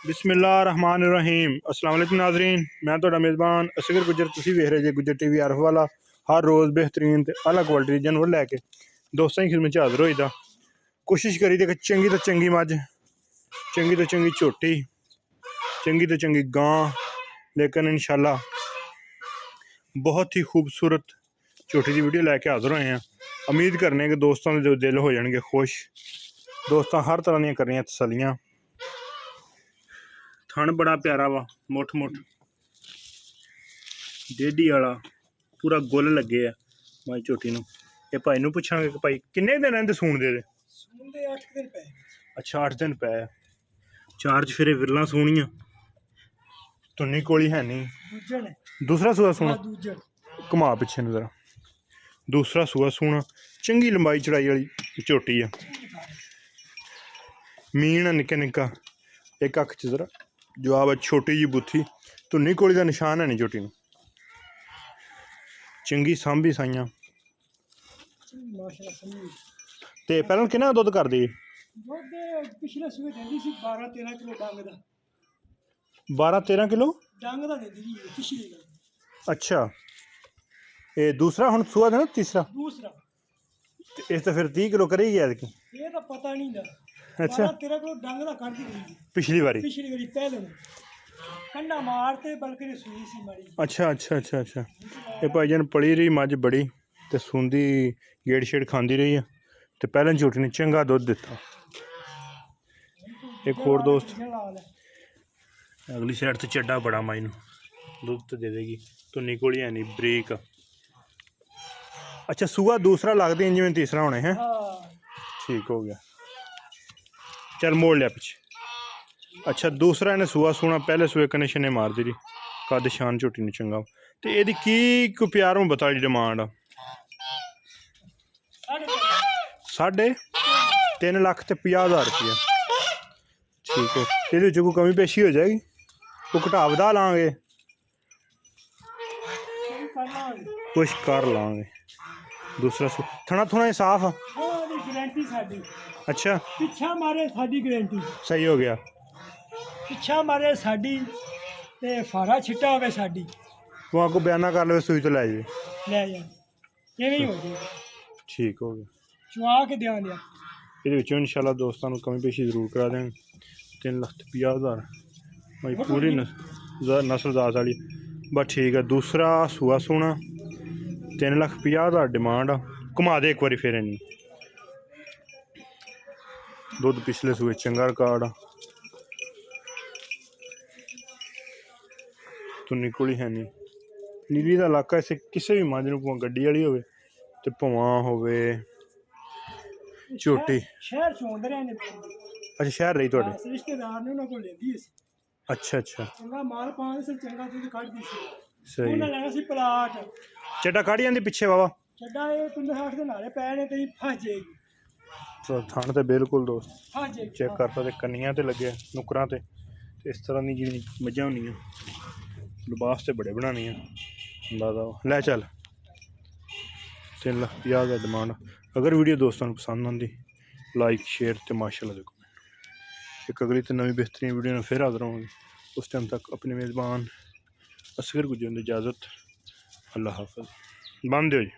बिस्मिल्लाहिर्रहमानिर्रहीम। अस्सलाम वालेकुम नाज़रीन, मैं तो मेज़बान असगर गुजर, तुसी वेख रहे जे गुजर टीवी अरफ वाला। हर रोज़ बेहतरीन ते अलग क्वालिटी जानवर लैके दोस्तों की खिदमत हाज़र होईदा। कोशिश करी कि चंगी तो चंगी मझ, चंगी तो चंगी झोटी, चंगी तो चंगी गां, लेकिन इंशाल्लाह बहुत ही खूबसूरत झोटी की वीडियो लैके हाज़र होए हैं। उम्मीद करने कि दोस्तों के जो दिल हो जाएंगे खुश। दोस्तों हर तरह दी करनियां तसलियां। थन बड़ा प्यारा वा, मुठ मुठ डेढ़ी वाला पूरा गुल लगे है माई झोटी नूं। ये भाई नूं पुछांगे कि भाई किन्ने दिन इहदे सूण दे? 8 दिन पे। अच्छा 8 दिन पे। चार च फिर विरला सूणियां, तुन्नी कोली है नहीं। दूसरा सूआ सूना घुमा पिछे नूं जरा। दूसरा सूआ सूना, चंगी लंबाई चढ़ाई वाली झोटी है। मीन है निक्का निक्का, एक अख च जरा जवाब है, छोटी जी बुत्थी, धुन्नी कोली का निशान है नहीं झोटी नूं। चंगी सांभी साइयां ते पहले किन्ना दुध कर दी? पिछले सूए दिंदी सी 12-13 किलो डंग दा। 12-13 किलो डंग दा दिंदी जी पिछले दा। अच्छा, ये दूसरा हुण सूआ था ना, तीसरा दूसरा इस तो फिर 30 किलो करी गया कि ये तो पता नहीं दा। अच्छा 12-13 किलो डंग दा कर दी पिछली बारी पहले कंडा मारते बल्कि सूई सी मारी। अच्छा अच्छा अच्छा अच्छा। ये भाईजान पली रही मझ बड़ी ते सूंदी गेड़ शेड़ खांदी रही है ते पहले झोटी ने चंगा दुध दिता। एक होर दोस्त अगली साइड तो चड्डा बड़ा माई नूं दुध तो दे देगी, धुन्नी कोली है नहीं, बरीक। अच्छा सूआ दूसरा लगते हैं जिवें तीसरा होने हैं। ठीक हो गया, चल मोड़ लिया पीछे। अच्छा दूसरा इन्हें सूआ सूना पहले सूए कन्नै शने मार दी। कद शान झोटी ने चंगा। तो यदि की को प्यार में बता डिमांड? 3,50,000 रुपया। ठीक है, ये कोई कमी पेशी हो जाएगी, वो घटा वधा लाँगे, कुछ कर लाँगे। दूसरा सू थना थोड़ा साफ। गारंटी साडी। अच्छा पिछा मारे साडी गारंटी। सही हो गया। पिछा मारे साडी ते फारा छिट्टा होवे साडी। वो आपको बयाना कर ले सूई तो ले जाए, ले जा ये नहीं हो गया। ठीक हो गया, चुआ के ध्यान दिया। ये इंशाल्लाह दोस्तों कमी पेशी जरूर करा देंगे। 3,50,000 भाई पूरी नस्ल दास वाली बस ठीक है। दूसरा सूआ सूना 3,50,000 डिमांड। घुमा दे एक बारी फिर नहीं दुध पिछले सूए चंगा रिकॉर्ड। तुन्नी कोली है नहीं। नीली का इलाका इसे किसी भी मझ नूं गड्डी वाली होवे ते भावां होवे झोटी। शहर चोंद रहे ने। अच्छा शहर रही तुहाडे? रिश्तेदार ने उन्हां कोल लेंदी सी। अच्छा अच्छा चंगा माल पान से चंगा दूध कढदी सी। सही उन्हां लेना सी प्लाट। चड्डा काढ़ी आंदी पिछे बाबा। चड्डा ये 15-60 दिन हाले पै ने ते फस जाएगी। तो थान ते बिल्कुल दोस्त फस जाएगी। चेक कर सकते, कन्नियां ते लगे नुकरां ते इस तरह दी जी मझां होंदियां। लिबास ते बड़े बनाने अंदाजा लै चल। 3,50,000 डिमांड। अगर वीडियो दोस्तों को पसंद आती लाइक शेयर तो माशाल्लाह दे कमेंट। एक अगली तो नवी बेहतरीन वीडियो में फिर हाजिर होंगे। उस टाइम तक अपने मेज़बान असगर गुजर इजाज़त। अल्लाह हाफ़िज़। बंद हो जी।